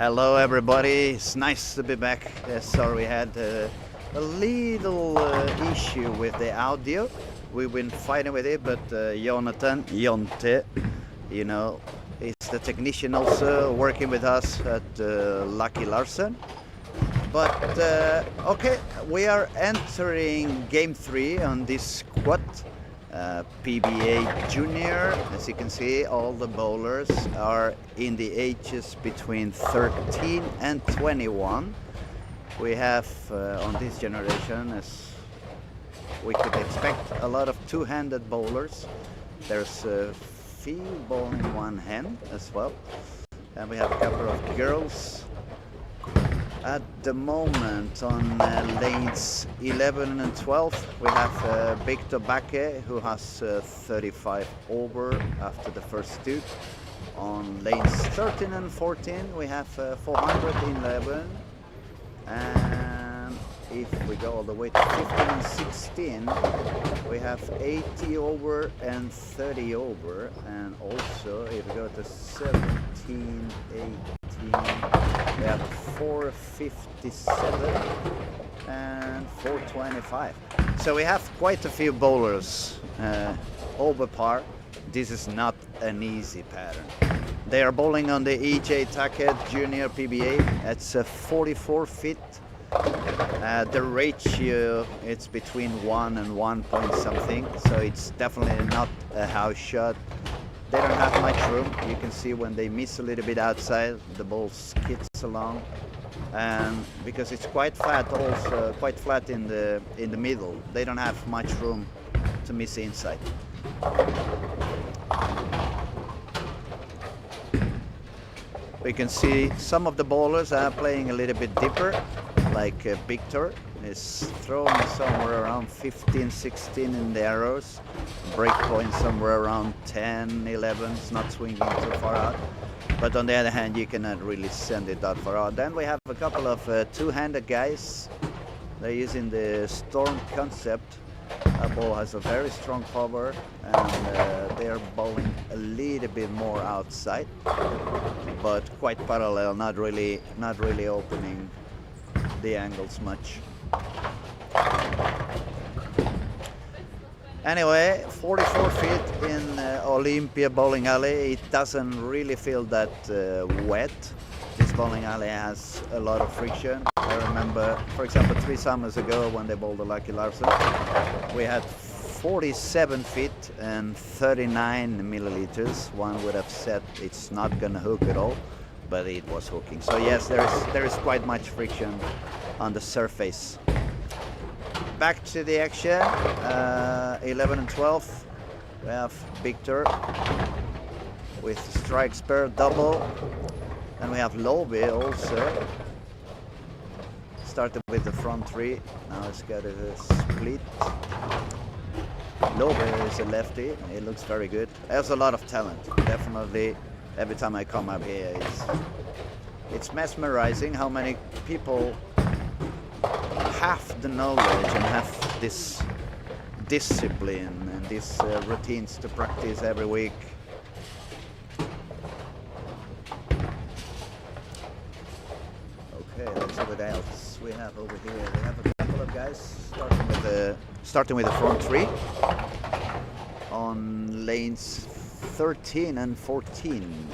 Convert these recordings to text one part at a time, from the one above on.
Hello everybody, it's nice to be back. Sorry we had a little issue with the audio. We've been fighting with it, but Jonathan, Jonte, you know, is the technician also working with us at Lucky Larsen. But okay, we are entering game 3 on this squad. PBA Junior. As you can see, all the bowlers are in the ages between 13 and 21. We have on this generation, as we could expect, a lot of two-handed bowlers. There's a few bowling one hand as well, and we have a couple of girls. At the moment on lanes 11 and 12 we have Victor Backe, who has 35 over after the first two. On lanes 13 and 14 we have 411, and if we go all the way to 15 and 16 we have 80 over and 30 over, and also if we go to 17, 18 we have 457 and 425. So we have quite a few bowlers over par. This is not an easy pattern. They are bowling on the EJ Tackett Junior PBA. It's 44 feet. The ratio, it's between 1 and 1 point something, so it's definitely not a house shot. They don't have much room. You can see when they miss a little bit outside, the ball skids along, and because it's quite flat, also quite flat in the middle, they don't have much room to miss inside. We can see some of the bowlers are playing a little bit deeper, like Victor is throwing somewhere around 15, 16 in the arrows. Break point somewhere around 10, 11. It's not swinging too far out. But on the other hand, you cannot really send it that far out. Then we have a couple of two-handed guys. They're using the Storm concept. That ball has a very strong power, and they are bowling a little bit more outside, but quite parallel, not really opening the angles much. Anyway, 44 feet in Olympia bowling alley. It doesn't really feel that wet. This bowling alley has a lot of friction. I remember, for example, 3 summers ago when they bowled the Lucky Larsen, we had 47 feet and 39 milliliters. One would have said it's not gonna hook at all, but it was hooking. So yes, there is quite much friction on the surface. Back to the action, 11 and 12. We have Victor with strike spare double. And we have Lobe also. Started with the front 3, now it's got a split. Lobe is a lefty, he looks very good. He has a lot of talent, definitely. Every time I come up here, it's mesmerizing how many people have the knowledge and have this discipline and these routines to practice every week. Okay, let's see what else we have over here. We have a couple of guys starting with the front 3 on lanes 13 and 14.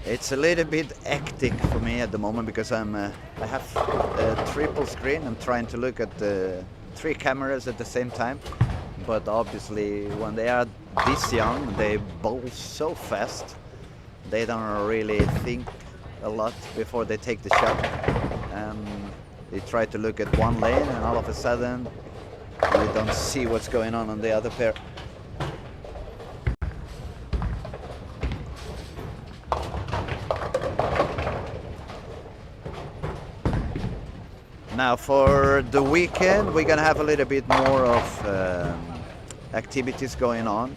It's a little bit hectic for me at the moment because I have a triple screen. I'm trying to look at the 3 cameras at the same time, but obviously when they are this young, they bowl so fast. They don't really think a lot before they take the shot. They try to look at one lane, and all of a sudden you don't see what's going on the other pair. Now for the weekend, we're gonna have a little bit more of activities going on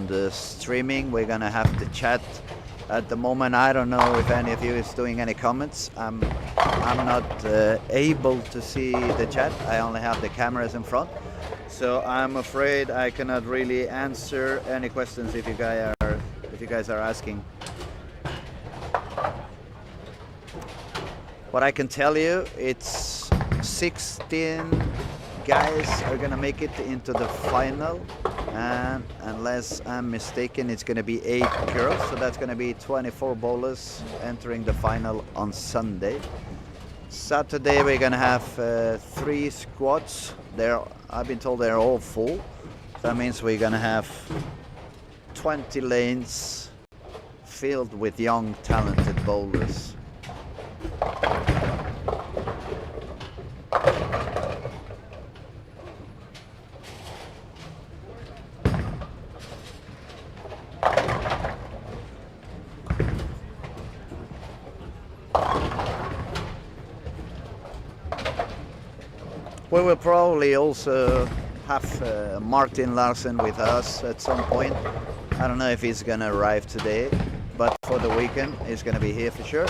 the streaming. We're gonna have the chat. At the moment, I don't know if any of you is doing any comments. I'm not able to see the chat. I only have the cameras in front, so I'm afraid I cannot really answer any questions if you guys are asking. What I can tell you, it's 16 guys are gonna make it into the final, and unless I'm mistaken, it's gonna be 8 girls, so that's gonna be 24 bowlers entering the final on Sunday. Saturday we're gonna have 3 squads. I've been told they're all full. That means we're gonna have 20 lanes filled with young talented bowlers. We will probably also have Martin Larsen with us at some point. I don't know if he's gonna arrive today, but for the weekend he's gonna be here for sure.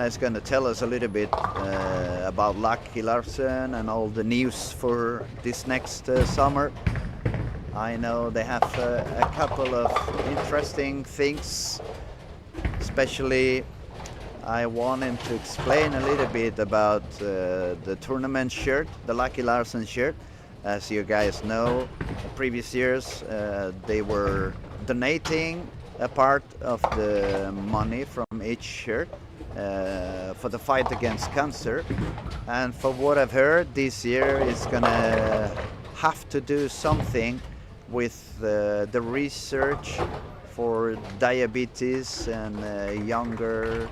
He's gonna tell us a little bit about Lucky Larsen and all the news for this next summer. I know they have a couple of interesting things, especially I wanted to explain a little bit about the tournament shirt, the Lucky Larsen shirt. As you guys know, previous years they were donating a part of the money from each shirt for the fight against cancer. And for what I've heard, this year is gonna have to do something with the research for diabetes and younger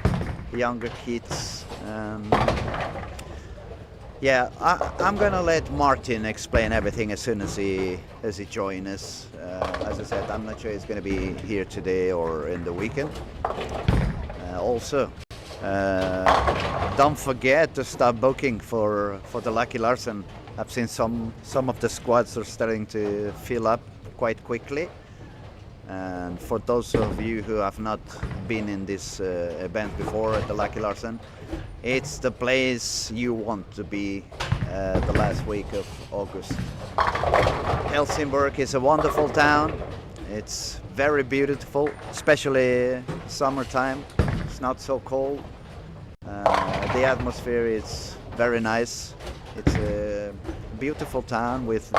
kids. Yeah, I'm gonna let Martin explain everything as soon as he joins us. As I said, I'm not sure he's gonna be here today or in the weekend. Also, don't forget to start booking for the Lucky Larsen. I've seen some of the squads are starting to fill up quite quickly. And for those of you who have not been in this event before at the Lucky Larsen, it's the place you want to be the last week of August. Helsingborg is a wonderful town. It's very beautiful, especially summertime. It's not so cold. The atmosphere is very nice. It's a beautiful town with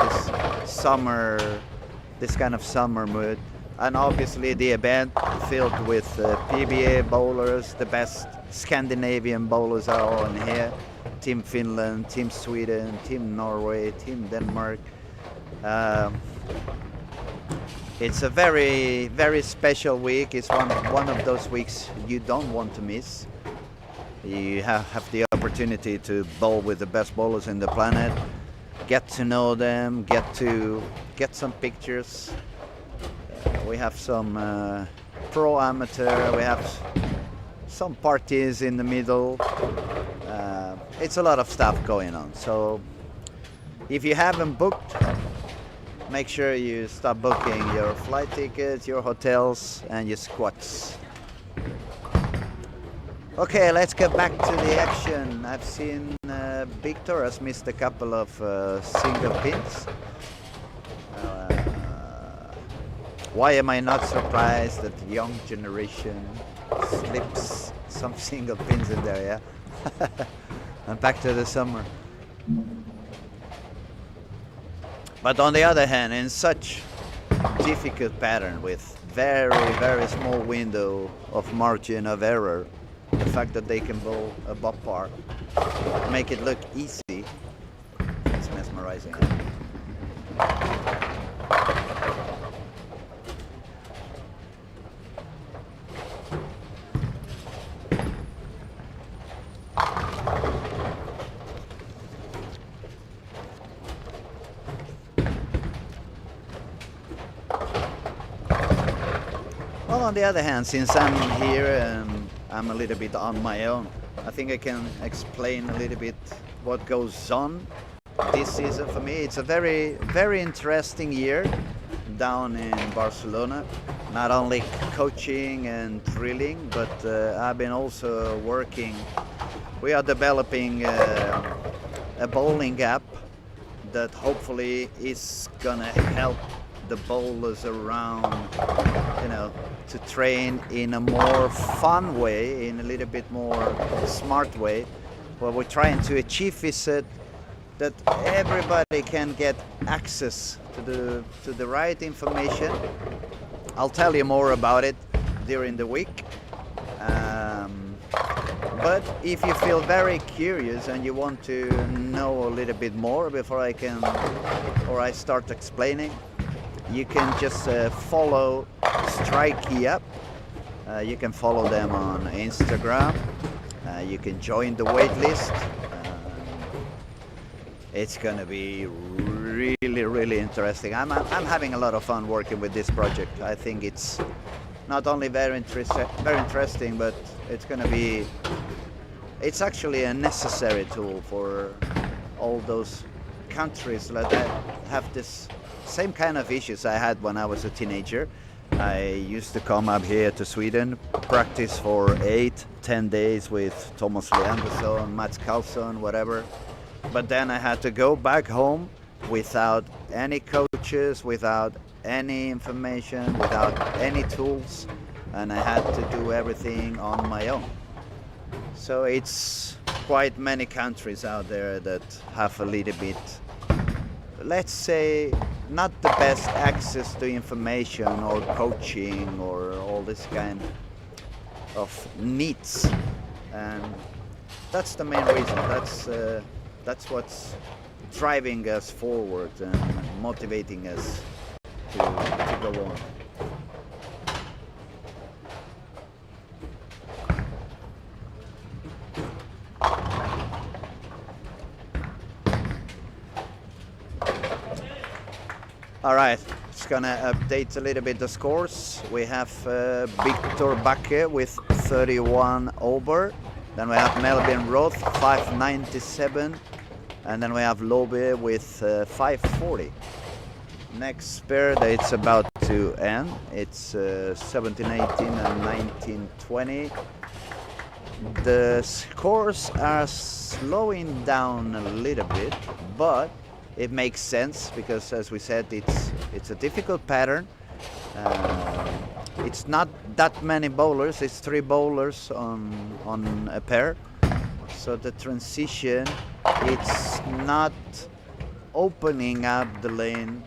this kind of summer mood. And obviously the event filled with PBA bowlers. The best Scandinavian bowlers are all in here. Team Finland, Team Sweden, Team Norway, Team Denmark. It's a very, very special week. It's one of those weeks you don't want to miss. You have the opportunity to bowl with the best bowlers in the planet, get to know them, get some pictures. We have some pro amateur, we have some parties in the middle. It's a lot of stuff going on. So if you haven't booked, make sure you start booking your flight tickets, your hotels and your squats. Okay, let's get back to the action. I've seen Victor has missed a couple of single pins. Why am I not surprised that the young generation slips some single pins in there, yeah? And back to the summer. But on the other hand, in such difficult pattern with very, very small window of margin of error, the fact that they can bowl above par, make it look easy, it's mesmerizing. Well, on the other hand, since I'm here and I'm a little bit on my own, I think I can explain a little bit what goes on this season for me. It's a very, very interesting year down in Barcelona. Not only coaching and drilling, but I've been also working. We are developing a bowling app that hopefully is gonna help the bowlers around, to train in a more fun way, in a little bit more smart way. What we're trying to achieve is that everybody can get access to the right information. I'll tell you more about it during the week. But if you feel very curious and you want to know a little bit more before I start explaining, you can just follow Strikey Up. You can follow them on Instagram. You can join the wait list. It's gonna be really, really interesting. I'm having a lot of fun working with this project. I think it's not only very interesting, but it's actually a necessary tool for all those countries that have this same kind of issues I had when I was a teenager. I used to come up here to Sweden, practice for 8-10 days with Thomas Leandersson, Mats Karlsson, whatever. But then I had to go back home without any coaches, without any information, without any tools, and I had to do everything on my own. So it's quite many countries out there that have a little bit, let's say, not the best access to information or coaching or all this kind of needs, and that's the main reason. That's what's driving us forward and motivating us to go on. All right, just gonna update a little bit the scores. We have Victor Backe with 31 over. Then we have Melvin Roth 597, and then we have Lobe with 540. Next pair that it's about to end. It's 17-18 and 19-20. The scores are slowing down a little bit, but it makes sense because, as we said, it's a difficult pattern. It's not that many bowlers. It's 3 bowlers on a pair, so the transition, it's not opening up the lane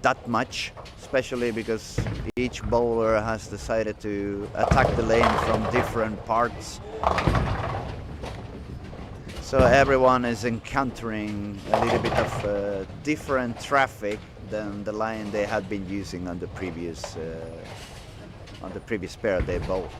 that much, especially because each bowler has decided to attack the lane from different parts. So everyone is encountering a little bit of different traffic than the line they had been using on the previous pair they bowled.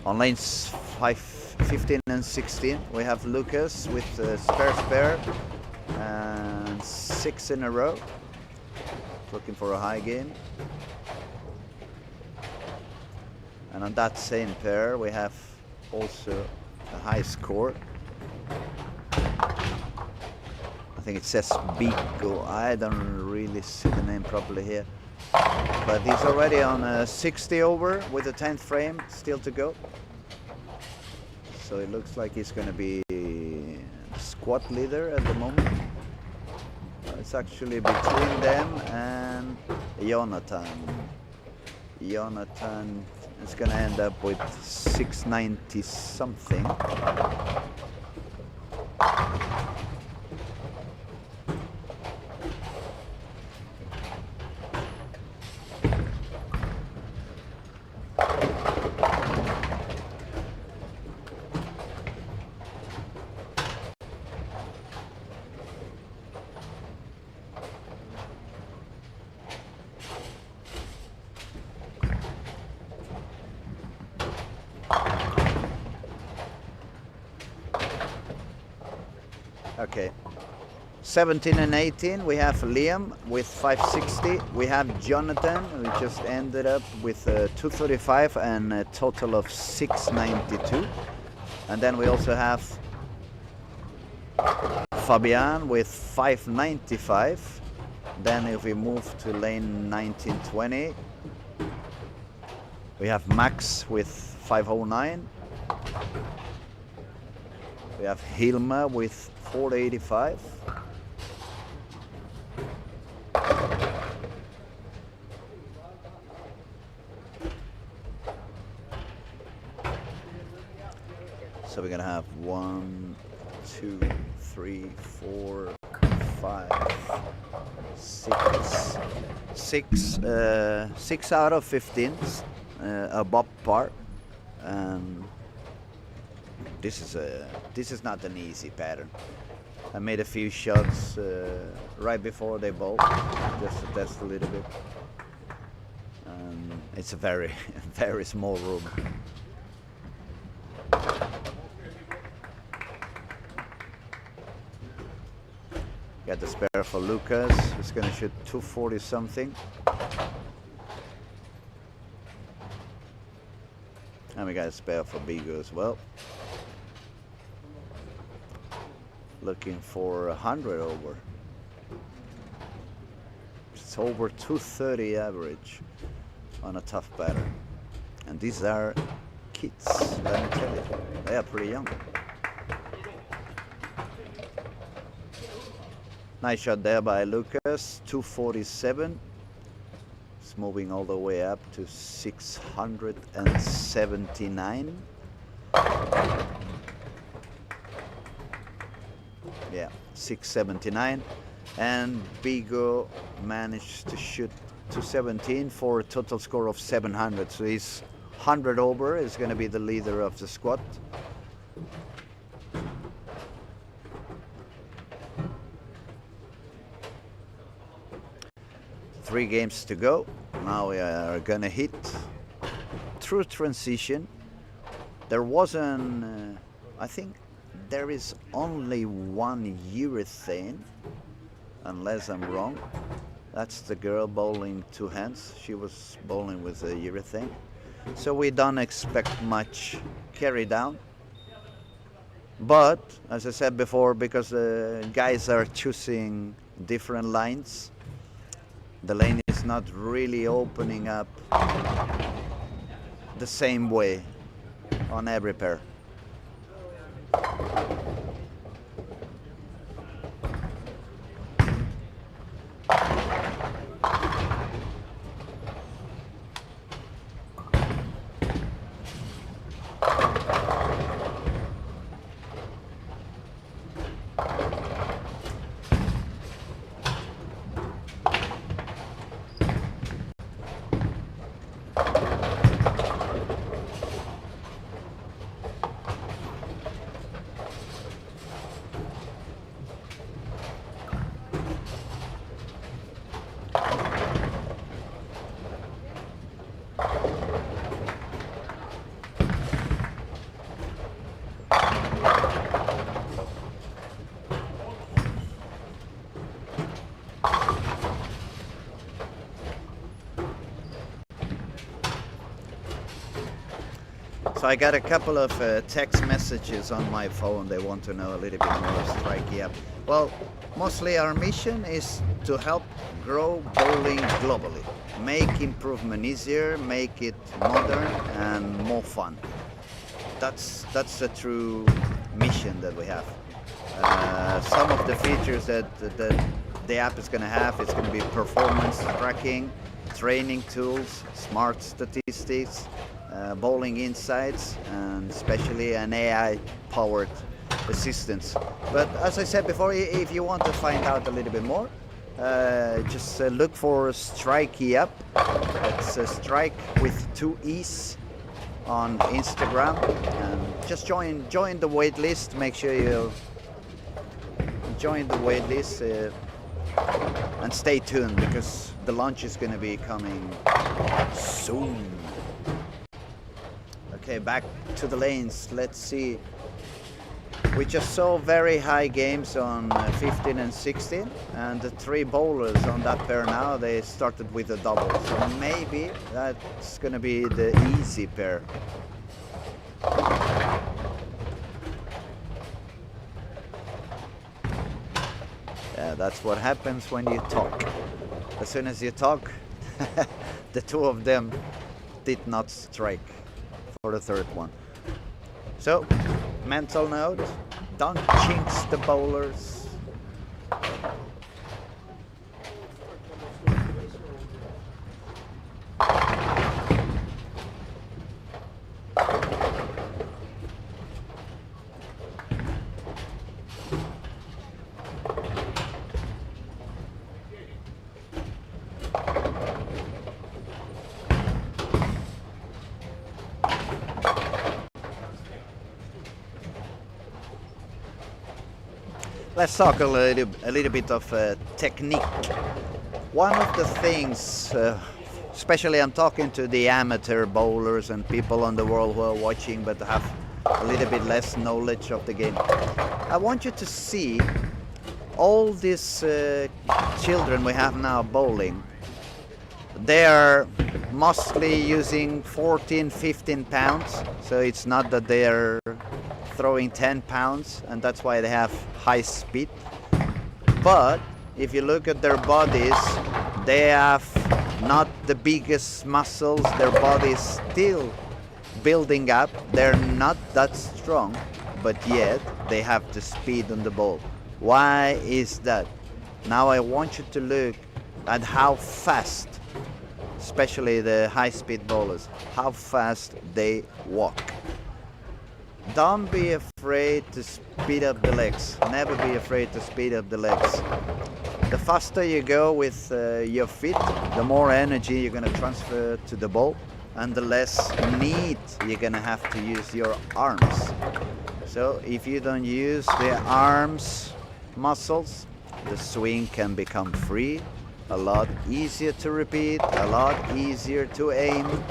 On lanes 15 and 16, we have Lucas with spare and 6 in a row, looking for a high game. And on that same pair, we have also a high score. I think it says Biko. I don't really see the name properly here. But he's already on a 60 over with the 10th frame still to go. So it looks like he's going to be squad leader at the moment. It's actually between them and Jonathan. Jonathan is going to end up with 690 something. Okay, 17 and 18, we have Liam with 560. We have Jonathan, who just ended up with 235 and a total of 692. And then we also have Fabian with 595. Then if we move to lane 1920, we have Max with 509. We have Hilma with 485. So we're gonna have 1, 2, 3, 4, 5, 6, 6 out of 15 above par. This is not an easy pattern. I made a few shots right before they bowled, just to test a little bit. It's a very very small room. Got the spare for Lucas, who's gonna shoot 240 something. And we got a spare for Bigo as well. Looking for 100 over. It's over 230 average on a tough batter. And these are kids, let me tell you. They are pretty young. Nice shot there by Lucas, 247. It's moving all the way up to 679. Yeah, 679. And Bigo managed to shoot 217 for a total score of 700. So he's 100 over, is going to be the leader of the squad. Three games to go. Now we are gonna hit through transition. There wasn't, I think there is only one urethane, unless I'm wrong. That's the girl bowling two hands. She was bowling with a urethane. So we don't expect much carry down. But, as I said before, because the guys are choosing different lines, the lane is not really opening up the same way on every pair. So I got a couple of text messages on my phone. They want to know a little bit more strikey up. Well, mostly our mission is to help grow bowling globally. Make improvement easier, make it modern and more fun. That's the true mission that we have. Some of the features that the app is going to have, it's going to be performance tracking, training tools, smart statistics, bowling insights, and especially an AI-powered assistance. But as I said before, if you want to find out a little bit more, just look for Strikey Up. It's a strike with 2 E's on Instagram, and just join the wait list. Make sure you join the wait list and stay tuned, because the launch is going to be coming soon. Okay, back to the lanes. Let's see We just saw very high games on 15 and 16, and the 3 bowlers on that pair now, they started with a double. So maybe that's going to be the easy pair. Yeah, that's what happens when you talk. As soon as you talk, the 2 of them did not strike for the 3rd one. So, mental note, don't jinx the bowlers. Let's talk a little bit of technique. One of the things, especially I'm talking to the amateur bowlers and people on the world who are watching but have a little bit less knowledge of the game. I want you to see all these children we have now bowling. They are mostly using 14, 15 pounds, so it's not that they are throwing 10 pounds, and that's why they have high speed. But if you look at their bodies, they have not the biggest muscles. Their body is still building up. They're not that strong, but yet they have the speed on the ball. Why is that? Now I want you to look at how fast, especially the high-speed bowlers, how fast they walk. Don't be afraid to speed up the legs. Never be afraid to speed up the legs. The faster you go with your feet, the more energy you're going to transfer to the ball, and the less need you're going to have to use your arms. So if you don't use the arms muscles, the swing can become free, a lot easier to repeat, a lot easier to aim,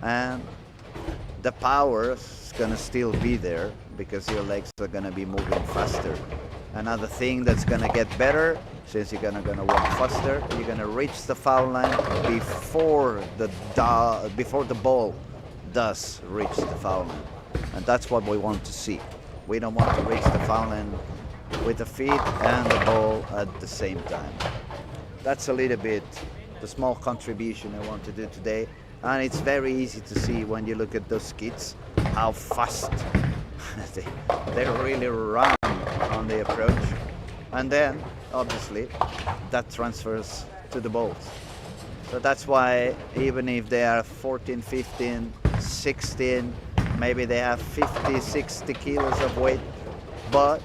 and the power is going to still be there because your legs are going to be moving faster. Another thing that's going to get better, since you're going to walk faster, you're going to reach the foul line before the ball does reach the foul line. And that's what we want to see. We don't want to reach the foul line with the feet and the ball at the same time. That's a little bit the small contribution I want to do today. And it's very easy to see when you look at those kids how fast they really run on the approach. And then, obviously, that transfers to the balls. So that's why even if they are 14, 15, 16, maybe they have 50, 60 kilos of weight, but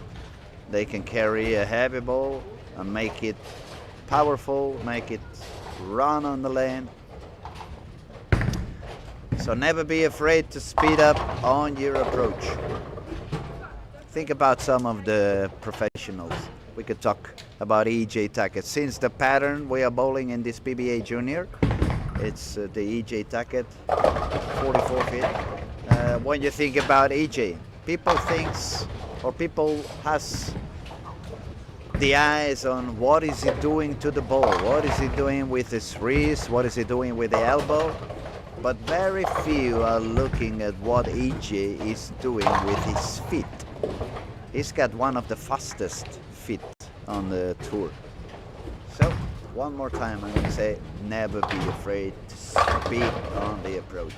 they can carry a heavy ball and make it powerful, make it run on the lane. So never be afraid to speed up on your approach. Think about some of the professionals. We could talk about EJ Tackett. Since the pattern we are bowling in this PBA Junior, it's the EJ Tackett 44 feet. When you think about EJ, people has the eyes on what is he doing to the ball, what is he doing with his wrist, what is he doing with the elbow. But very few are looking at what EJ is doing with his feet. He's got one of the fastest feet on the tour. So, one more time I'm going to say, never be afraid to speed on the approach.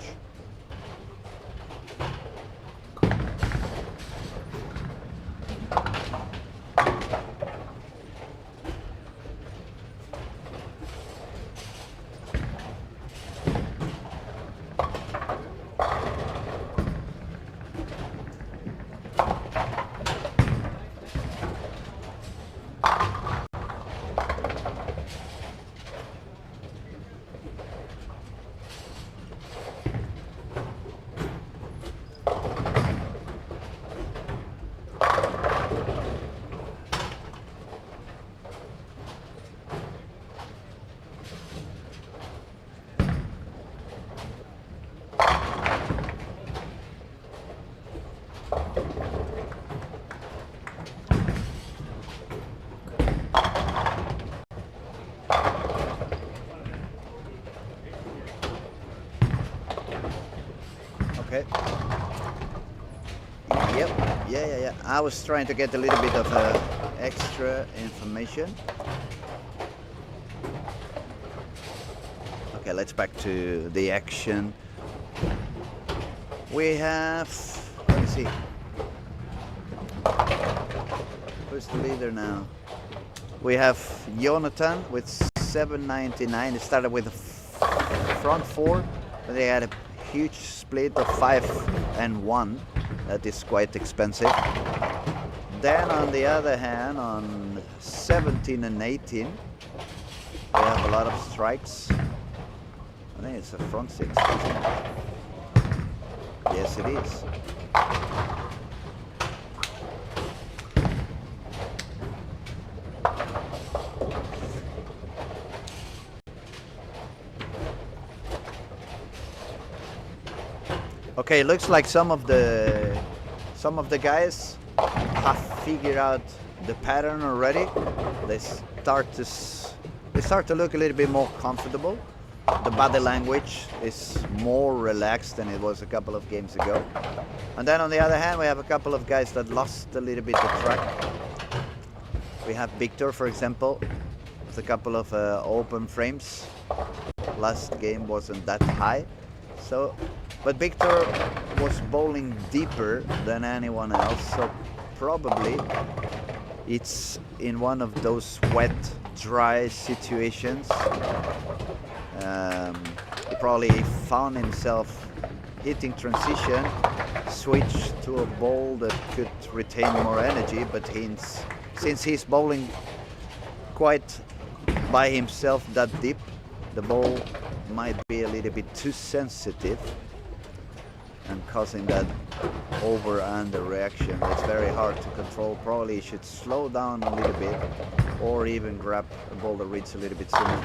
Yeah. I was trying to get a little bit of extra information. Okay, let's back to the action. We have, let me see, who's the leader now? We have Jonathan with 799. It started with a front four, but they had a huge split of 5 and 1. That is quite expensive. Then on the other hand, on 17 and 18, we have a lot of strikes. I think it's a front 6, isn't it? Yes, it is. Okay, looks like some of the guys have figured out the pattern already. They start to look a little bit more comfortable. The body language is more relaxed than it was a couple of games ago. And then on the other hand, we have a couple of guys that lost a little bit of track. We have Victor, for example, with a couple of open frames. Last game wasn't that high. But Victor was bowling deeper than anyone else, so probably it's in one of those wet, dry situations. He probably found himself hitting transition, switched to a bowl that could retain more energy, but since he's bowling quite by himself that deep, the ball might be a little bit too sensitive and causing that over-under reaction. It's very hard to control. Probably you should slow down a little bit or even grab a ball that reads a little bit sooner.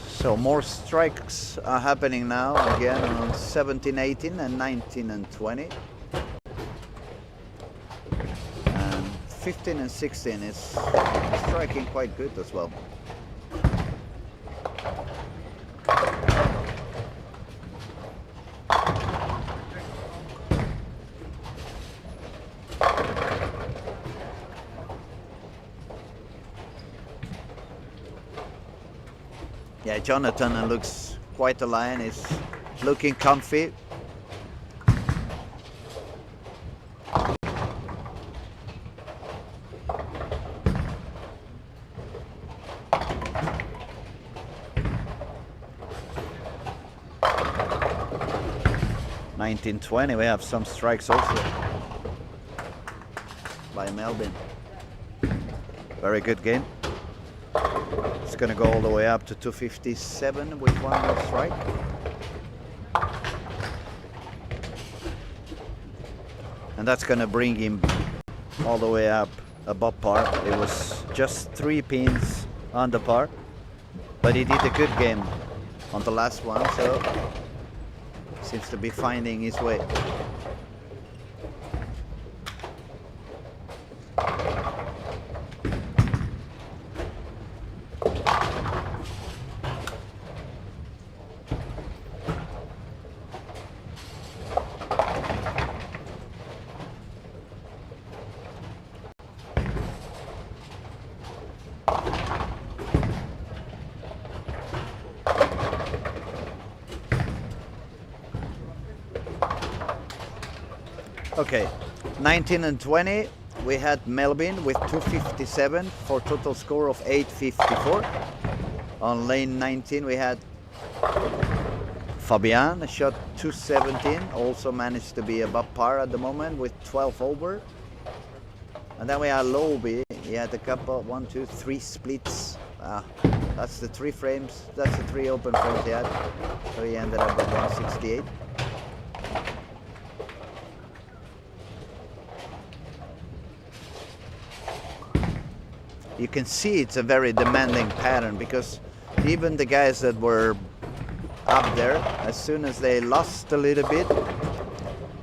So more strikes are happening now again on 17, 18 and 19 and 20. And 15 and 16 is striking quite good as well. Yeah, Jonathan looks quite aligned. He's looking comfy. (19-20), we have some strikes also by Melvin. Very good game. It's going to go all the way up to 257 with one more strike. And that's going to bring him all the way up above par. It was just 3 pins under par, but he did a good game on the last one, so seems to be finding his way. Okay, 19 and 20, we had Melvin with 257 for total score of 854. On lane 19 we had Fabian, shot 217, also managed to be above par at the moment with 12 over. And then we had Lobby, he had a couple, 1, 2, 3 splits. That's the 3 frames, that's the 3 open frames he had. So he ended up with 168. You can see it's a very demanding pattern, because even the guys that were up there, as soon as they lost a little bit,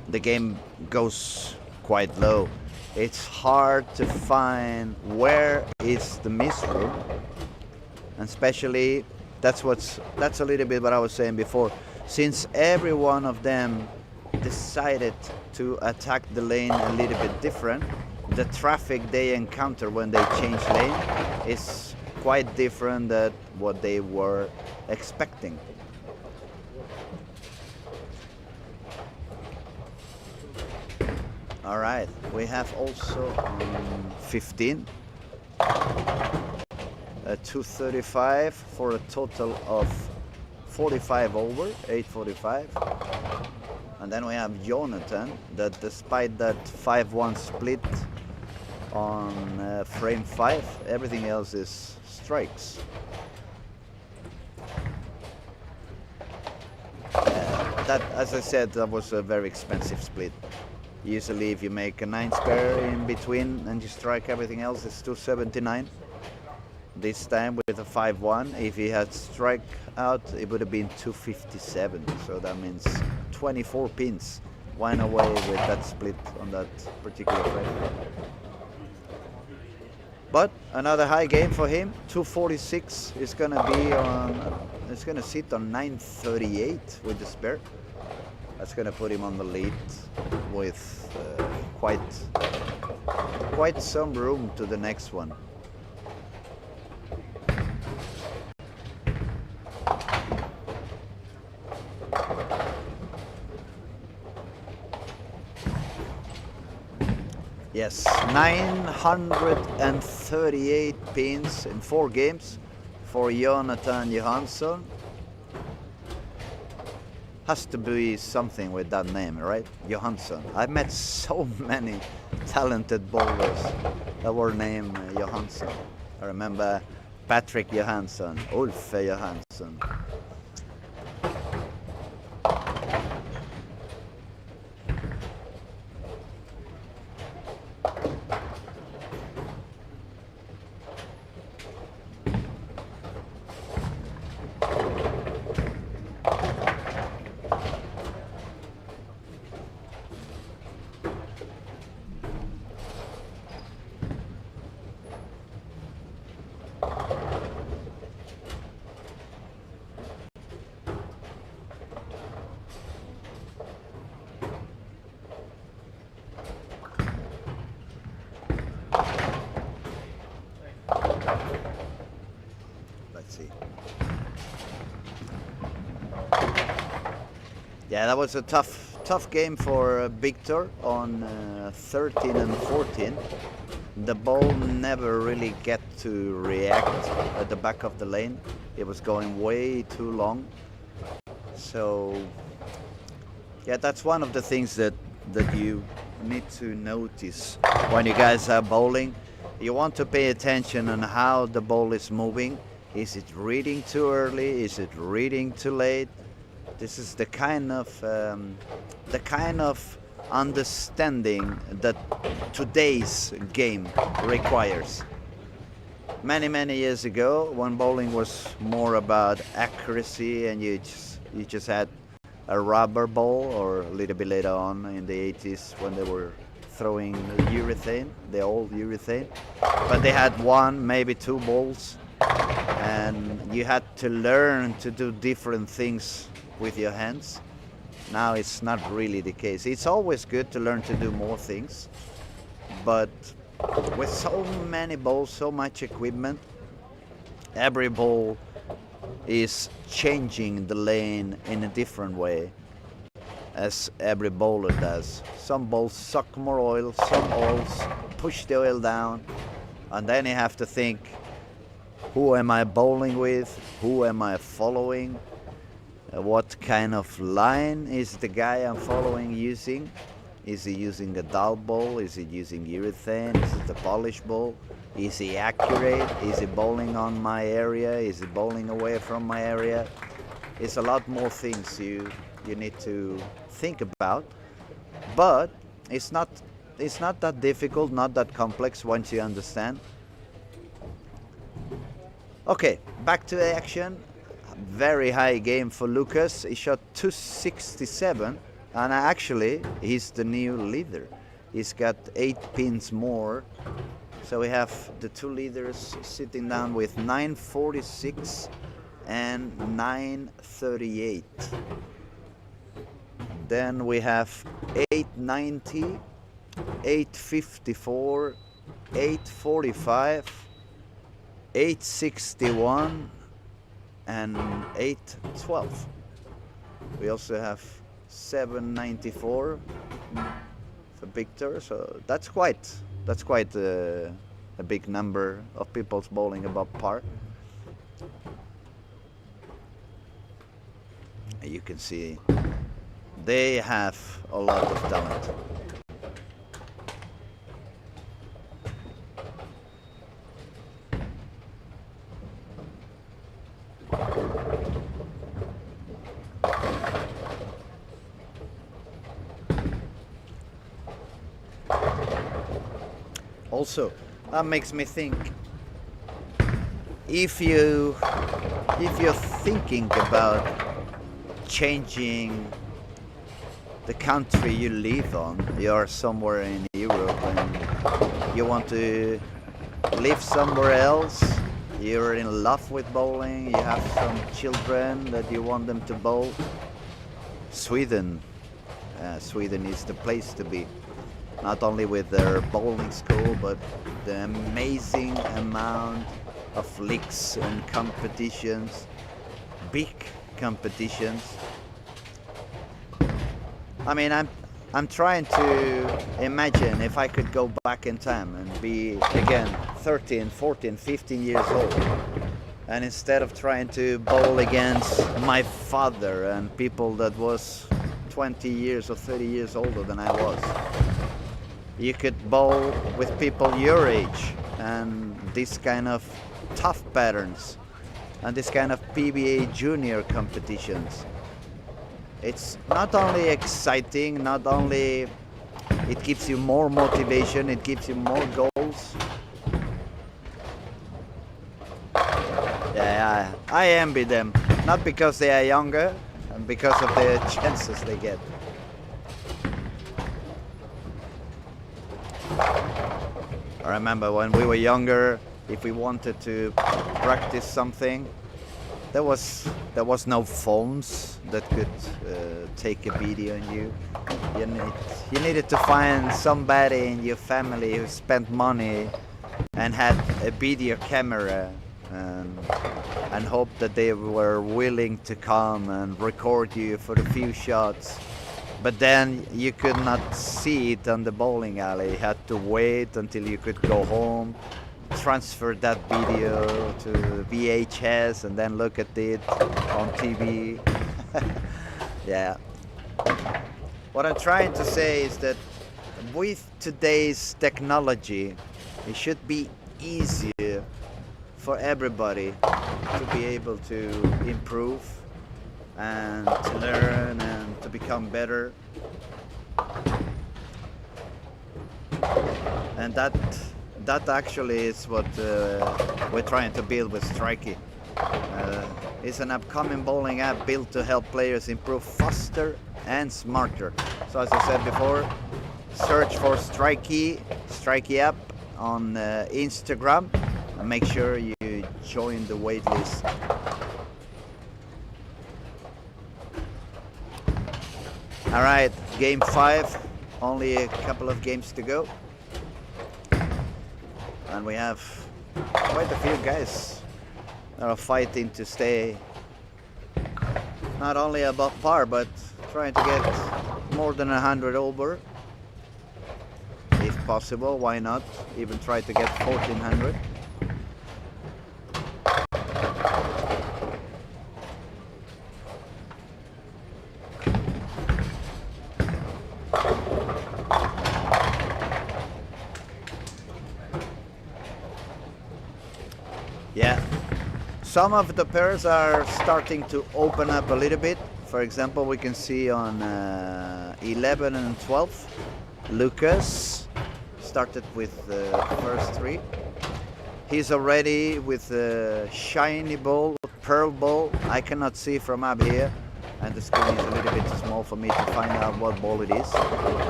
the game goes quite low. it's hard to find where is the miss room, and especially that's a little bit what I was saying before. Since every one of them decided to attack the lane a little bit different, the traffic they encounter when they change lane is quite different than what they were expecting. All right, we have also 15, 235 for a total of 45 over, 845. And then we have Jonathan, that despite that 5-1 split on frame 5, everything else is strikes. That, as I said, that was a very expensive split. Usually if you make a 9 spare in between and you strike everything else, it's 279. This time with a 5-1, if he had strike out, it would have been 257. So that means 24 pins went away with that split on that particular frame. But another high game for him, 246 is gonna be on. It's gonna sit on 938 with the spare. That's gonna put him on the lead with quite some room to the next one. Yes, 938 pins in 4 games for Jonathan Johansson. Has to be something with that name, right? Johansson. I've met so many talented bowlers that were named Johansson. I remember Patrick Johansson, Ulf Johansson. Yeah, that was a tough game for Victor on 13 and 14. The ball never really get to react at the back of the lane. It was going way too long. So yeah, that's one of the things that you need to notice when you guys are bowling. You want to pay attention on how the ball is moving. Is it reading too early? Is it reading too late? This is the kind of understanding that today's game requires. Many years ago, when bowling was more about accuracy, and you just had a rubber ball, or a little bit later on in the 80s when they were throwing urethane, the old urethane, but they had 1, maybe 2 balls, and you had to learn to do different things with your hands. Now it's not really the case. It's always good to learn to do more things, but with so many balls, so much equipment, every ball is changing the lane in a different way, as every bowler does. Some balls suck more oil, some balls push the oil down, and then you have to think, who am I bowling with? Who am I following? What kind of line is the guy I'm following using? Is he using a dull ball? Is he using urethane? Is it a polished ball? Is he accurate? Is he bowling on my area? Is he bowling away from my area? It's a lot more things you need to think about, but it's not that difficult, not that complex once you understand. Okay, back to the action. Very high game for Lucas. He shot 267, and actually he's the new leader. He's got 8 pins more. So we have the 2 leaders sitting down with 946 and 938. Then we have 890, 854, 845, 861 and 812. We also have 794 for Victor, so that's quite a big number of people bowling above par. You can see they have a lot of talent. Also, that makes me think, if you're thinking about changing the country you live on, you're somewhere in Europe and you want to live somewhere else, you're in love with bowling, you have some children that you want them to bowl, Sweden is the place to be. Not only with their bowling school, but the amazing amount of leagues and competitions, big competitions. I mean, I'm trying to imagine if I could go back in time and be again 13, 14, 15 years old, and instead of trying to bowl against my father and people that was 20 years or 30 years older than I was, you could bowl with people your age and this kind of tough patterns and this kind of PBA junior competitions. It's not only exciting, not only it gives you more motivation, it gives you more goals. Yeah, I envy them, not because they are younger, and because of the chances they get. I remember when we were younger, if we wanted to practice something, there was no phones that could take a video on you. You needed to find somebody in your family who spent money and had a video camera and hope that they were willing to come and record you for a few shots. But then you could not see it on the bowling alley. You had to wait until you could go home, transfer that video to VHS and then look at it on TV. Yeah. What I'm trying to say is that with today's technology, it should be easier for everybody to be able to improve and to learn and to become better. And that actually is what we're trying to build with Strikey. It's an upcoming bowling app built to help players improve faster and smarter. So as I said before, search for Strikey app on Instagram and make sure you join the waitlist. All right, game 5, only a couple of games to go. And we have quite a few guys that are fighting to stay not only above par, but trying to get more than 100 over. If possible, why not? Even try to get 1400. Yeah, some of the pairs are starting to open up a little bit. For example, we can see on 11 and 12, Lucas started with the first 3. He's already with a shiny ball, pearl ball. I cannot see from up here, and the screen is a little bit too small for me to find out what ball it is.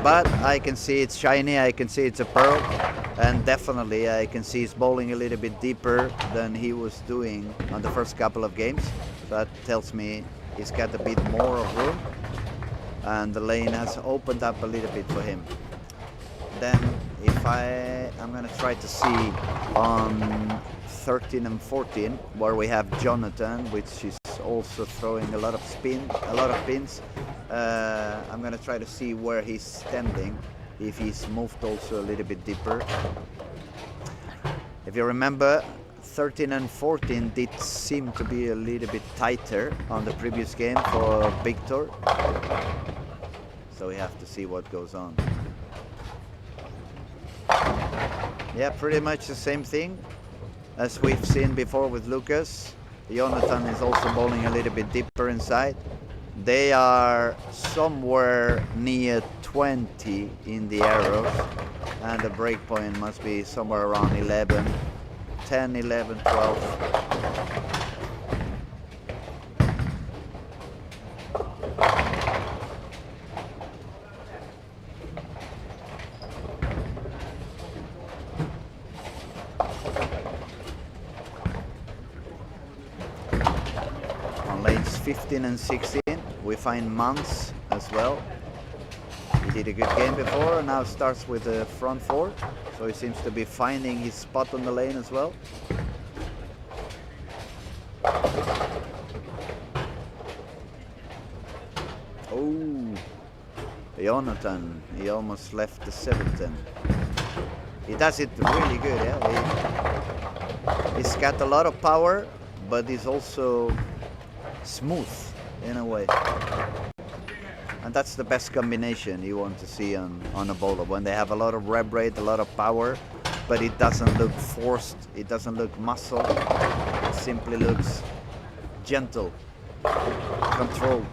But I can see it's shiny, I can see it's a pearl, and definitely I can see he's bowling a little bit deeper than he was doing on the first couple of games. That tells me he's got a bit more of room, and the lane has opened up a little bit for him. Then if I'm gonna try to see on 13 and 14 where we have Jonathan, which is also throwing a lot of pins. I'm gonna try to see where he's standing, if he's moved also a little bit deeper. If you remember, 13 and 14 did seem to be a little bit tighter on the previous game for Victor, so we have to see what goes on. Yeah, pretty much the same thing as we've seen before with Lucas. Jonathan is also bowling a little bit deeper inside. They are somewhere near 20 in the arrows, and the break point must be somewhere around 11, 10, 11, 12. On lanes 15 and 16, we find Mans as well. He did a good game before and now starts with the front four, so he seems to be finding his spot on the lane as well. Oh, Jonathan, he almost left the 710. He does it really good, yeah. He's got a lot of power, but he's also smooth in a way. And that's the best combination you want to see on a bowler, when they have a lot of rev rate, a lot of power, but it doesn't look forced, it doesn't look muscle, it simply looks gentle, controlled.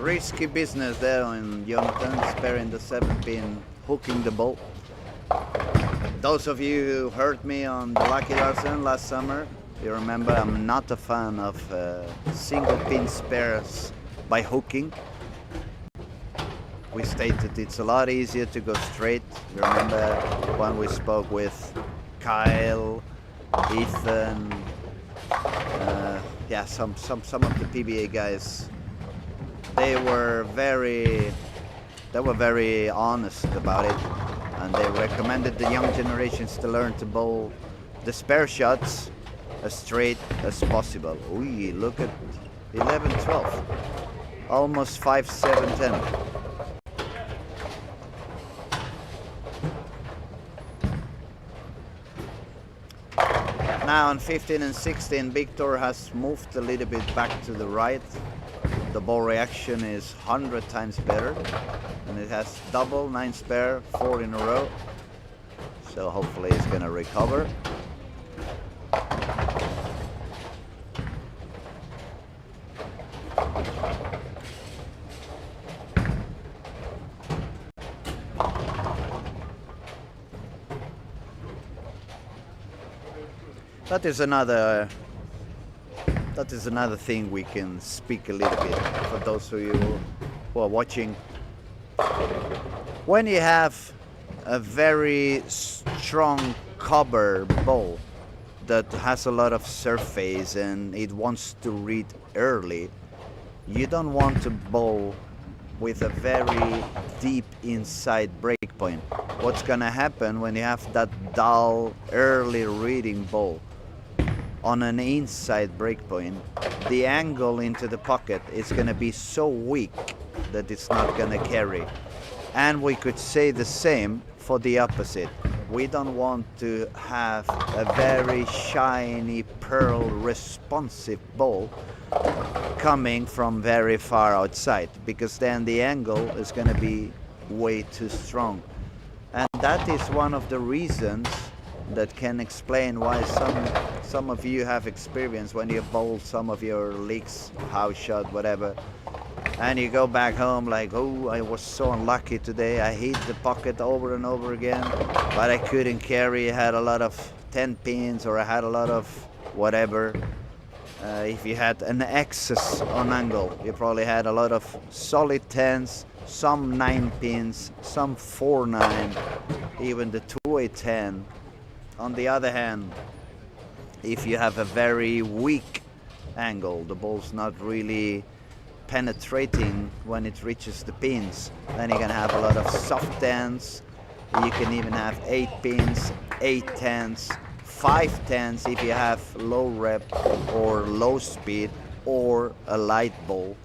Risky business there on Jonathan, sparing the 7-pin, hooking the ball. Those of you who heard me on the Lucky Larsen last summer, you remember I'm not a fan of single pin spares by hooking. We stated it's a lot easier to go straight. You remember when we spoke with Kyle, Ethan, yeah, some of the PBA guys. They were very honest about it, and they recommended the young generations to learn to bowl the spare shots as straight as possible. Ooh, look at 11, 12, almost 5, 7, 10. Now on 15 and 16, Victor has moved a little bit back to the right. The ball reaction is 100 times better, and it has double, 9 spare, 4 in a row. So hopefully it's gonna recover. That is another thing we can speak a little bit for those of you who are watching. When you have a very strong cover ball, that has a lot of surface and it wants to read early, you don't want to bowl with a very deep inside breakpoint. What's gonna happen when you have that dull early reading ball on an inside breakpoint? The angle into the pocket is gonna be so weak that it's not gonna carry. And we could say the same for the opposite. We don't want to have a very shiny pearl responsive ball coming from very far outside, because then the angle is going to be way too strong. And that is one of the reasons that can explain why some of you have experience when you bowl some of your leagues, house shot, whatever, and you go back home like, oh, I was so unlucky today, I hit the pocket over and over again, but I couldn't carry, I had a lot of 10 pins, or I had a lot of whatever. If you had an excess on angle, you probably had a lot of solid 10s, some 9 pins, some 4-9, even the 2-8-10. On the other hand, if you have a very weak angle, the ball's not really penetrating when it reaches the pins, then you can have a lot of soft 10s. You can even have 8 pins, 8 10s, 5 10s if you have low rep or low speed or a light ball.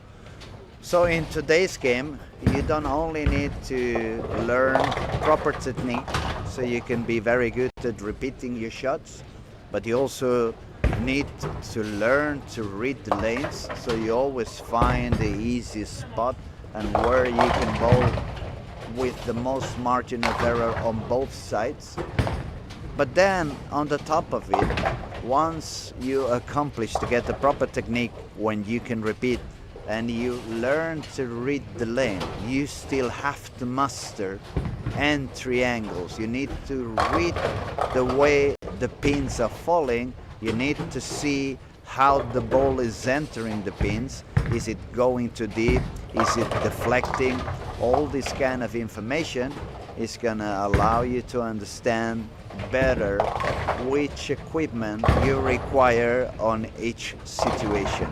So in today's game, you don't only need to learn proper technique so you can be very good at repeating your shots, but you also need to learn to read the lanes, so you always find the easiest spot and where you can bowl with the most margin of error on both sides. But then on the top of it, once you accomplish to get the proper technique when you can repeat and you learn to read the lane, you still have to master entry angles. You need to read the way the pins are falling. You need to see how the ball is entering the pins. Is it going too deep? Is it deflecting? All this kind of information is gonna allow you to understand better which equipment you require on each situation.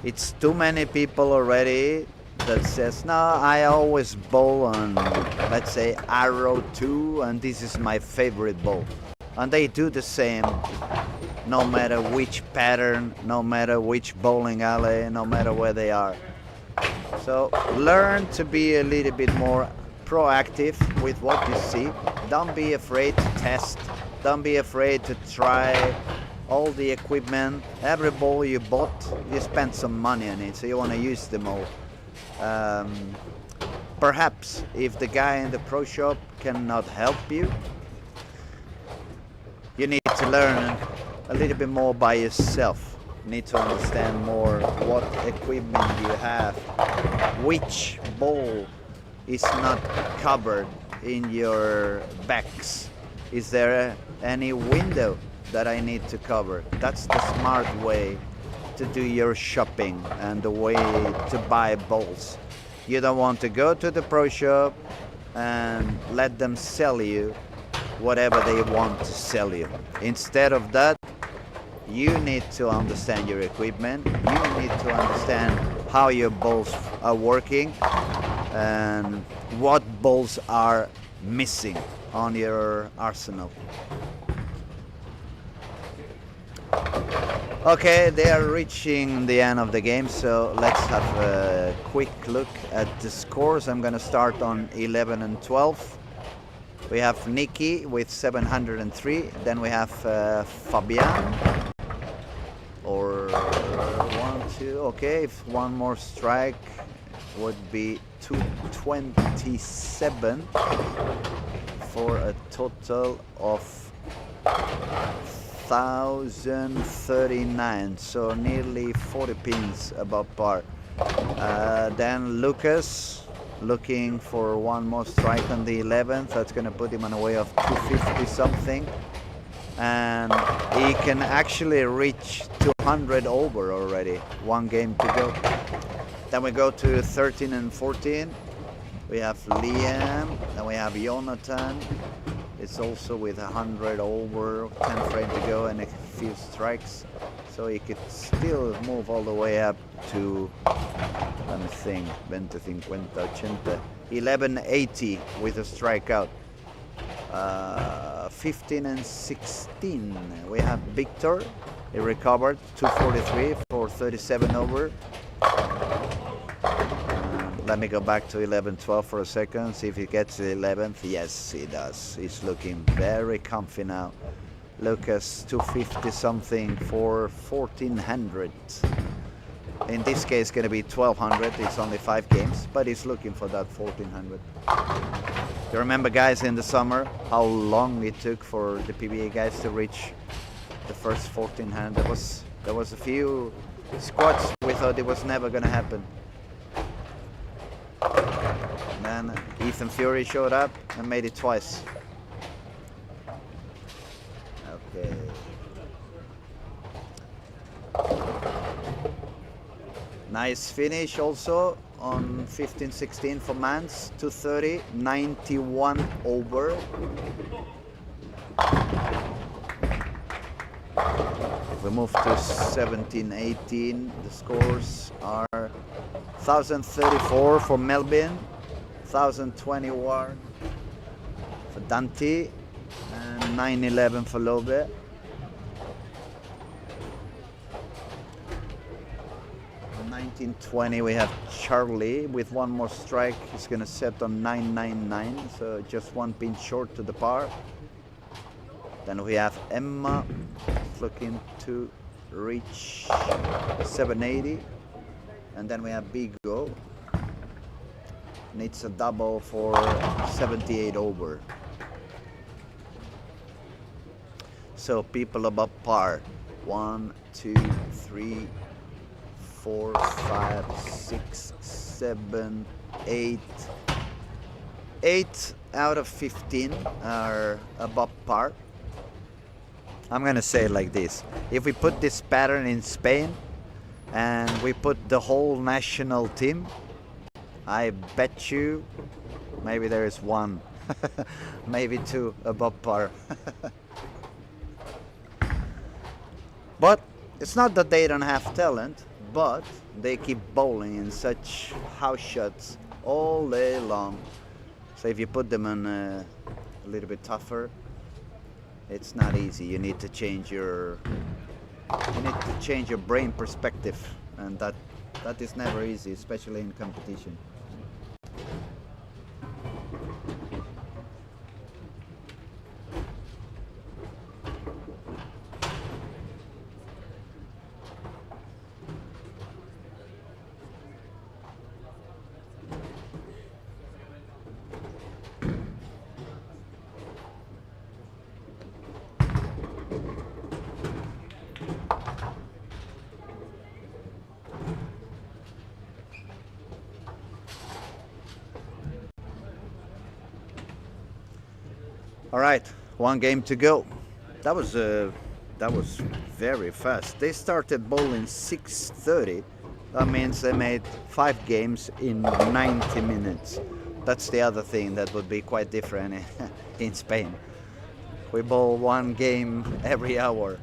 It's too many people already that says, no, I always bowl on, let's say, arrow 2 and this is my favorite ball. And they do the same no matter which pattern, no matter which bowling alley, no matter where they are. So learn to be a little bit more proactive with what you see. Don't be afraid to test. Don't be afraid to try all the equipment. Every ball you bought, you spent some money on it, so you want to use them all. Perhaps if the guy in the pro shop cannot help you, you need to learn a little bit more by yourself. You need to understand more what equipment you have, which ball is not covered in your backs. Is there any window that I need to cover? That's the smart way to do your shopping and the way to buy balls. You don't want to go to the pro shop and let them sell you whatever they want to sell you. Instead of that, you need to understand your equipment. You need to understand how your balls are working and what balls are missing on your arsenal. Okay, they are reaching the end of the game, so let's have a quick look at the scores. I'm gonna start on 11 and 12. We have Nikki with 703, then we have Fabian, or 1, 2, okay, if one more strike would be 227 for a total of 1,039, so nearly 40 pins above par. Then Lucas looking for one more strike on the 11th. That's going to put him on a way of 250 something, and he can actually reach 200 over already. One game to go. Then we go to 13 and 14. We have Liam, then we have Jonathan, It's also with 100 over, 10 frame to go and a few strikes. So he could still move all the way up to, let me think, 20, 50, 80, 1180 with a strikeout. 15 and 16. We have Victor. He recovered 243 for 37 over. Let me go back to 11-12 for a second, see if he gets the 11th. Yes, he does. He's looking very comfy now. Lucas 250 something for 1400. In this case, going to be 1200. It's only 5 games, but he's looking for that 1400. You remember, guys, in the summer how long it took for the PBA guys to reach the first 1400? There was a few squats we thought it was never going to happen. And then Ethan Fury showed up and made it twice. Okay. Nice finish also on 15-16 for Mans, 230, 91 over. We move to 17-18. The scores are 1034 for Melvin, 1021 for Dante, and 911 for Lobe. 1920 we have Charlie with one more strike. He's gonna set on 999, so just one pin short to the par. Then we have Emma looking to reach 780, and then we have Bigo. Needs a double for 78 over. So people above par. 1, 2, 3, 4, 5, 6, 7, 8. 8 out of 15 are above par. I'm gonna say it like this. If we put this pattern in Spain and we put the whole national team, I bet you maybe there is one, maybe two above par. But it's not that they don't have talent, but they keep bowling in such house shots all day long. So if you put them on a little bit tougher, it's not easy. You need to change your brain perspective, and that is never easy, especially in competition. All right, one game to go. That was very fast. They started bowling 6:30. That means they made 5 games in 90 minutes. That's the other thing that would be quite different in Spain. We bowl 1 game every hour.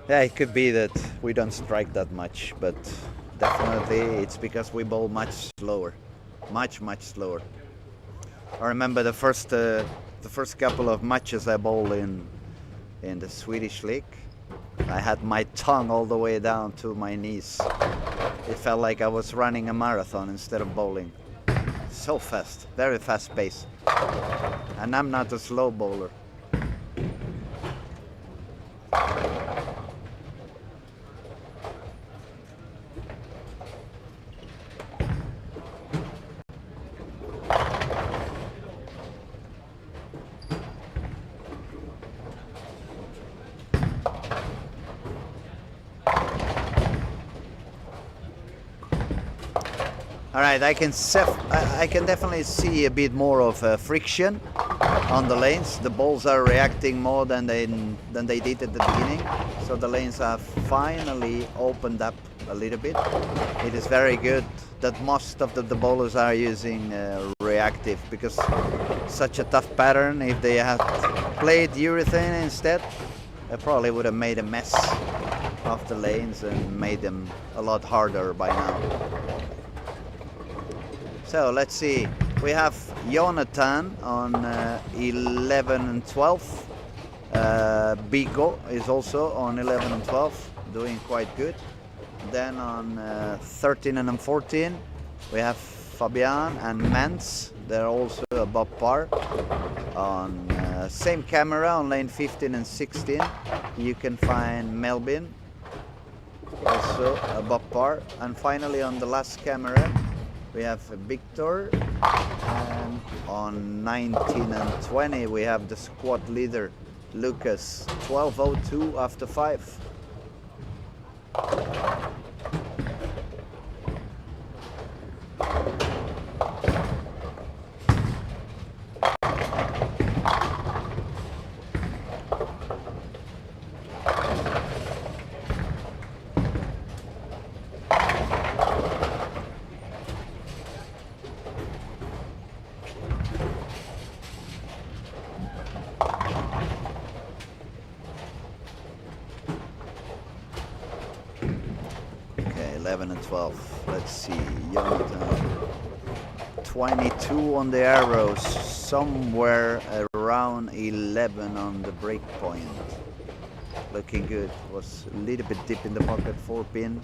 Yeah, it could be that we don't strike that much, but definitely it's because we bowl much slower, much slower. I remember the first couple of matches I bowled in the Swedish league. I had my tongue all the way down to my knees. It felt like I was running a marathon instead of bowling. So fast, very fast pace. And I'm not a slow bowler. All right, I can definitely see a bit more of friction on the lanes. The balls are reacting more than they did at the beginning. So the lanes have finally opened up a little bit. It is very good that most of the bowlers are using reactive, because such a tough pattern, if they had played urethane instead, they probably would have made a mess of the lanes and made them a lot harder by now. So let's see, we have Jonathan on 11 and 12. Bigo is also on 11 and 12, doing quite good. Then on 13 and 14 we have Fabian and Mans, they're also above par. On same camera on lane 15 and 16 you can find Melvin, also above par. And finally on the last camera we have Victor, and on 19 and 20 we have the squad leader Lucas, 12:02 after 5. Okay, 11 and 12. Let's see, Jonathan, 22 on the arrows, somewhere around 11 on the break point. Looking good. Was a little bit deep in the pocket, 4 pin.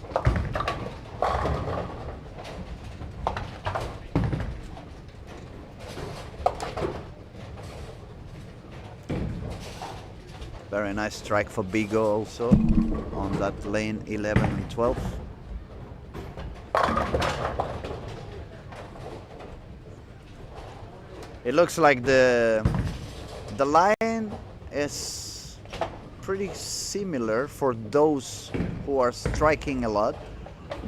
Very nice strike for Bigo also on that lane 11 and 12. It looks like the line is pretty similar for those who are striking a lot.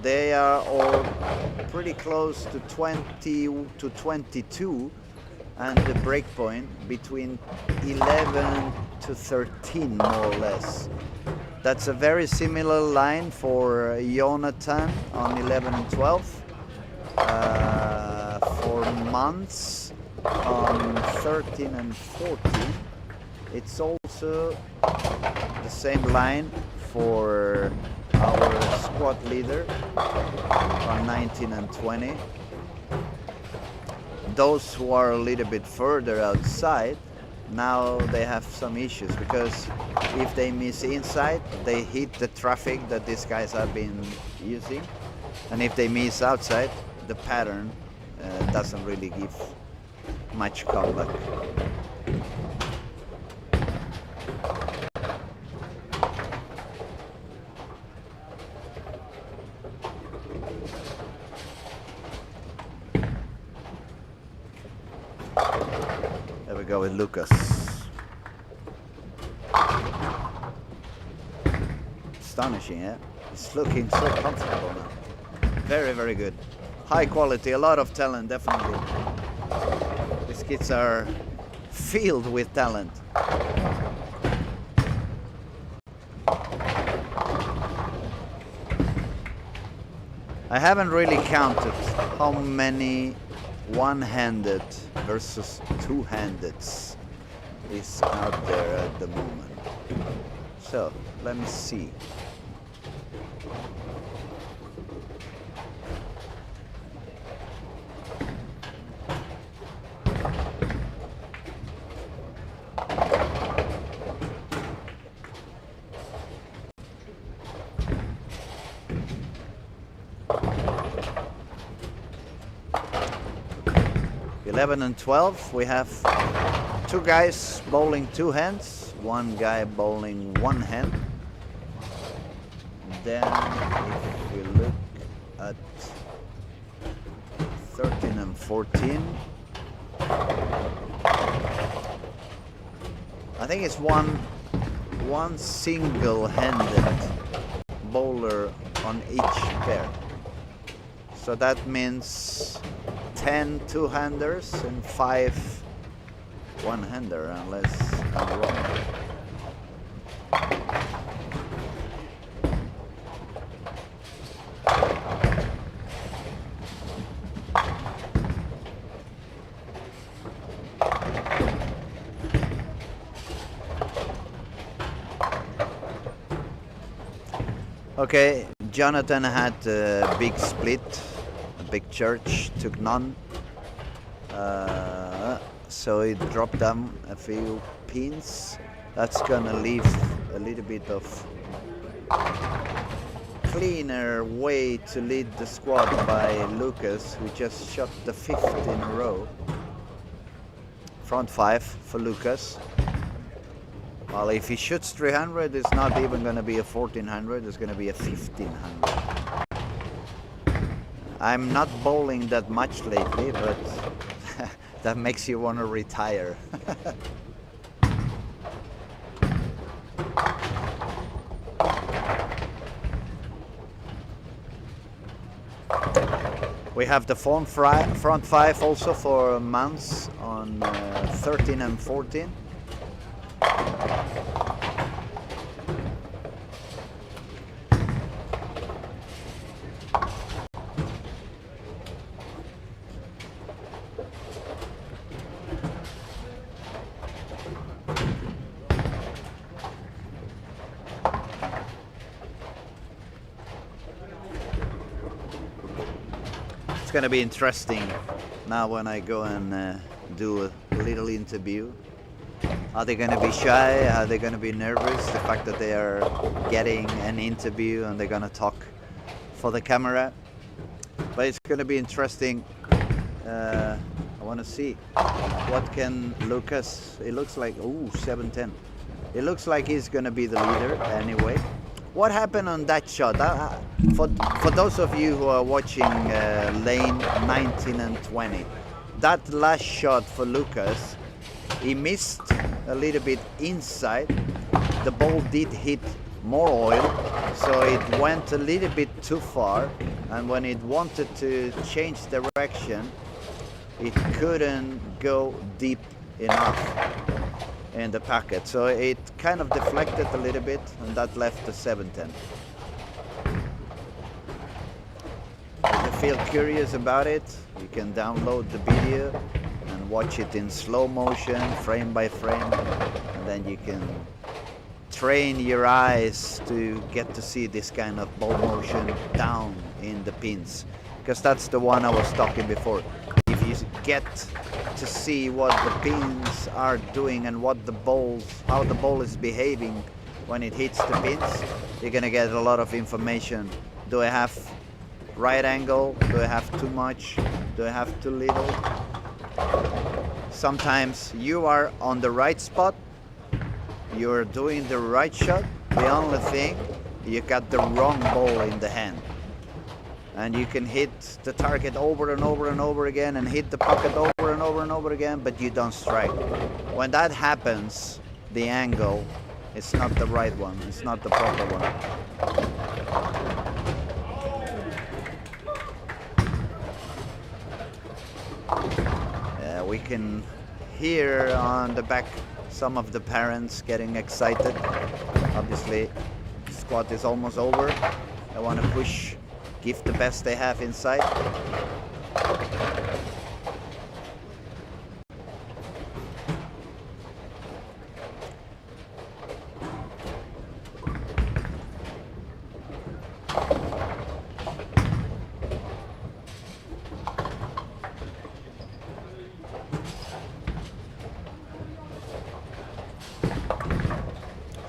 They are all pretty close to 20 to 22, and the break point between 11 to 13 more or less. That's a very similar line for Jonathan on 11 and 12. For Mans on 13 and 14, it's also the same line for our squad leader on 19 and 20. Those who are a little bit further outside, now they have some issues, because if they miss inside, they hit the traffic that these guys have been using, and if they miss outside, the pattern doesn't really give much comeback. There we go with Lucas. Astonishing, yeah? He's looking so comfortable now. Very, very good. High quality, a lot of talent, definitely. These kids are filled with talent. I haven't really counted how many one-handed versus two-handeds is out there at the moment. So let me see. (11 and 12), we have two guys bowling two hands, one guy bowling one hand. Then if we look at 13 and 14, I think it's one single-handed bowler on each pair. So that means 10 two-handers and 5 one-hander, unless I'm wrong. Okay, Jonathan had a big split, a big church, took none. So he dropped down a few pins. That's gonna leave a little bit of cleaner way to lead the squad by Lucas, who just shot the 5th in a row. Front 5 for Lucas. Well, if he shoots 300, it's not even going to be a 1400, it's going to be a 1500. I'm not bowling that much lately, but that makes you want to retire. We have the front 5 also for mounts on 13 and 14. It's gonna be interesting now when I go and do a little interview. Are they gonna be shy? Are they gonna be nervous? The fact that they are getting an interview and they're gonna talk for the camera. But it's gonna be interesting. I want to see what can Lucas. It looks like 710. It looks like he's gonna be the leader anyway. What happened on that shot? For those of you who are watching lane 19 and 20, that last shot for Lucas, he missed a little bit inside. The ball did hit more oil, so it went a little bit too far, and when it wanted to change direction, it couldn't go deep enough in the packet, so it kind of deflected a little bit, and that left the 710. If you feel curious about it, you can download the video and watch it in slow motion, frame by frame, and then you can train your eyes to get to see this kind of ball motion down in the pins, because that's the one I was talking before. If you get to see what the pins are doing and how the ball is behaving when it hits the pins, you're gonna get a lot of information. Do I have right angle? Do I have too much? Do I have too little? Sometimes you are on the right spot, you're doing the right shot, the only thing, you got the wrong ball in the hand. And you can hit the target over and over and over again and hit the pocket over and over and over again, but you don't strike. When that happens, the angle is not the right one, it's not the proper one. We can hear on the back some of the parents getting excited. Obviously, the squat is almost over. They want to push, give the best they have inside.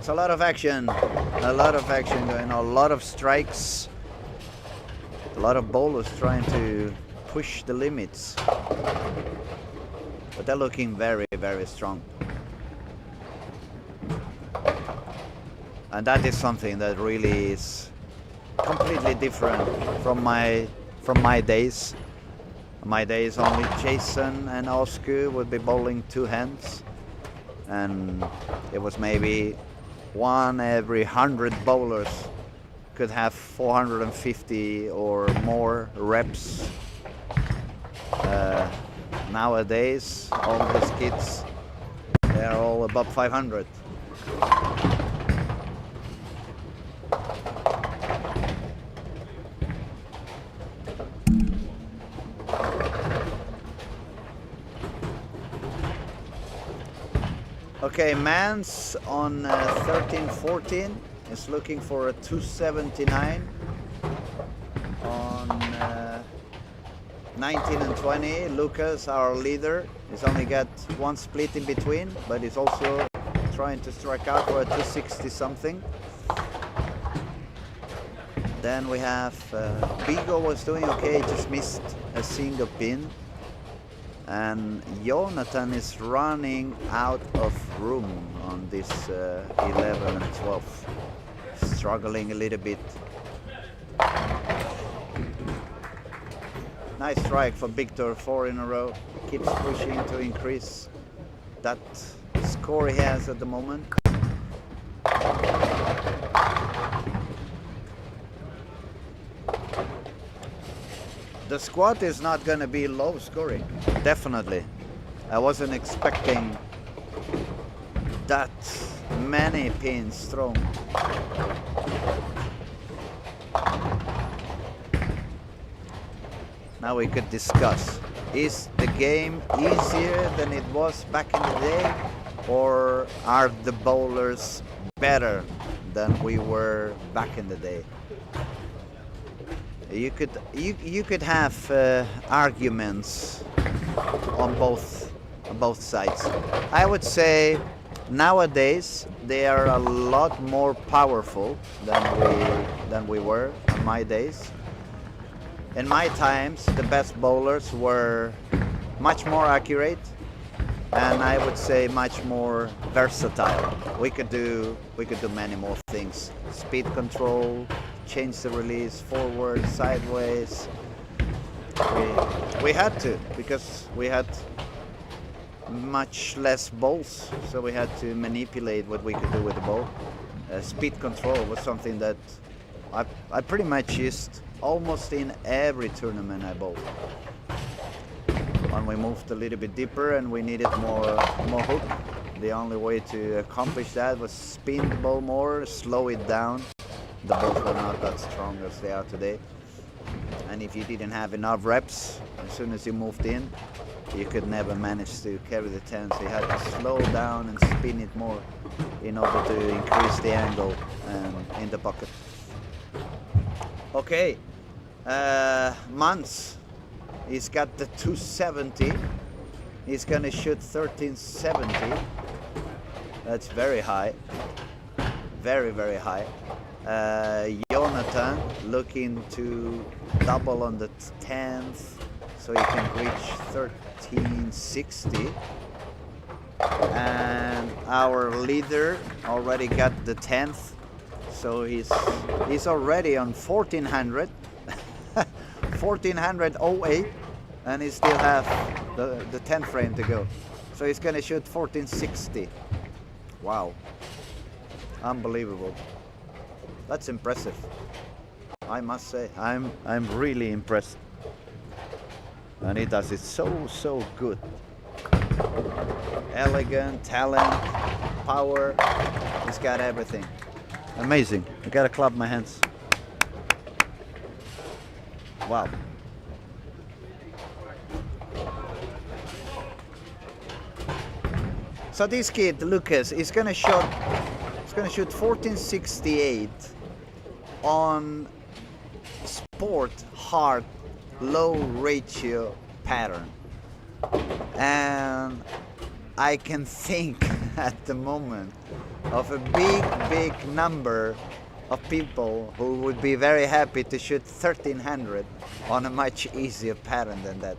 A lot of action going on, a lot of strikes, a lot of bowlers trying to push the limits, but they're looking very, very strong. And that is something that really is completely different from my days. My days only Jason and Oscar would be bowling two hands, and it was maybe one every 100 bowlers could have 450 or more reps. Nowadays, all these kids, they are all above 500. Okay, Mans on 13-14. is looking for a 279 on 19 and 20. Lucas, our leader, has only got one split in between, but he's also trying to strike out for a 260 something. Then we have Bigo was doing okay, just missed a single pin. And Jonathan is running out of room on this 11 and 12. Struggling a little bit. Nice strike for Victor, 4 in a row. Keeps pushing to increase that score he has at the moment. The squad is not going to be low scoring, definitely. I wasn't expecting that many pins thrown. Now we could discuss, is the game easier than it was back in the day, or are the bowlers better than we were back in the day? You could have arguments on both sides. I would say nowadays they are a lot more powerful than we were in my days. In my times, the best bowlers were much more accurate, and I would say much more versatile. We could do many more things. Speed control, change the release, forward, sideways. We had to, because we had much less balls, so we had to manipulate what we could do with the ball. Speed control was something that I pretty much used almost in every tournament I bowled. When we moved a little bit deeper and we needed more hook, the only way to accomplish that was spin the ball more, slow it down. The balls were not that strong as they are today. And if you didn't have enough reps, as soon as you moved in, you could never manage to carry the 10. So you had to slow down and spin it more in order to increase the angle in the pocket. Okay, Mans, he's got the 270. He's gonna shoot 1370. That's very high, very, very high. Jonathan looking to double on the 10th, so he can reach 1360. And our leader already got the 10th, so he's already on 1400, 1408, and he still have the 10th frame to go. So he's gonna shoot 1460. Wow, unbelievable. That's impressive. I must say, I'm really impressed. And he does it so good. Elegant, talent, power. He's got everything. Amazing. I gotta clap my hands. Wow. So this kid, Lucas, is gonna shoot 1468 on sport hard low ratio pattern, and I can think at the moment of a big number of people who would be very happy to shoot 1300 on a much easier pattern than that.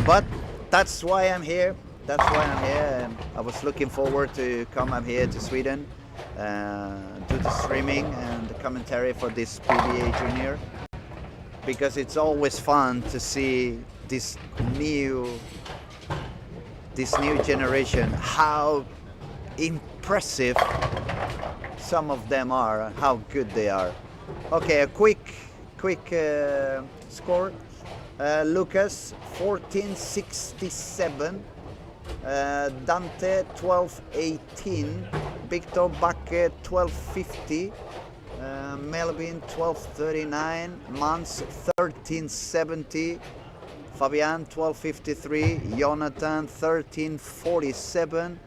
But that's why I'm here. That's why I'm here, and I was looking forward to come up here to Sweden, do the streaming and the commentary for this PBA junior, because it's always fun to see this new generation, how impressive some of them are, how good they are. Okay, a quick score. Lucas 1467. Dante 1218, Victor Backe 1250, Melvin 1239, Mans 1370, Fabian 1253, Jonathan 1347,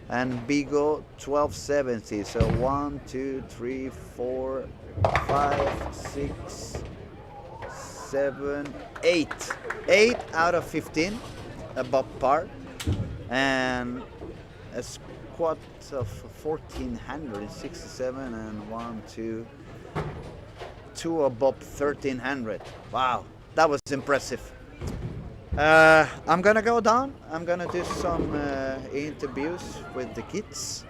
and Bigo 1270. So 1, 2, 3, 4, 5, 6, 7, 8. 8 out of 15 above par, and a squat of 1467, and two above 1300. Wow, that was impressive. I'm gonna go down. I'm gonna do some interviews with the kids,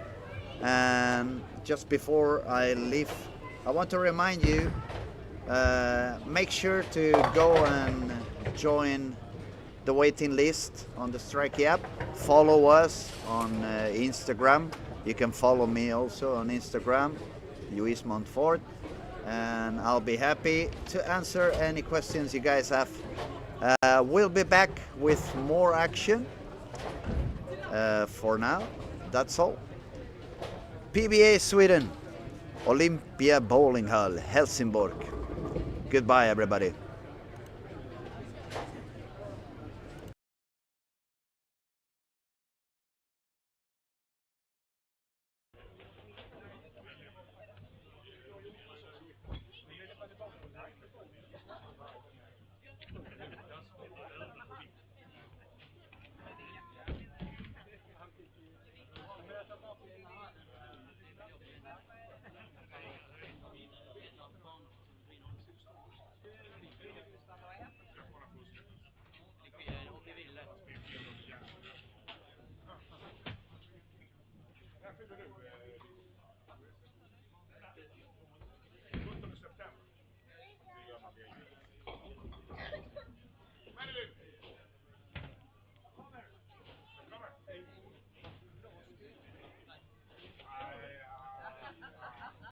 and just before I leave, I want to remind you, make sure to go and join the waiting list on the Strike app. Follow us on Instagram. You can follow me also on Instagram, Luis Montfort, and I'll be happy to answer any questions you guys have. We'll be back with more action. For now, that's all. PBA Sweden, Olympia Bowling Hall, Helsingborg. Goodbye, everybody.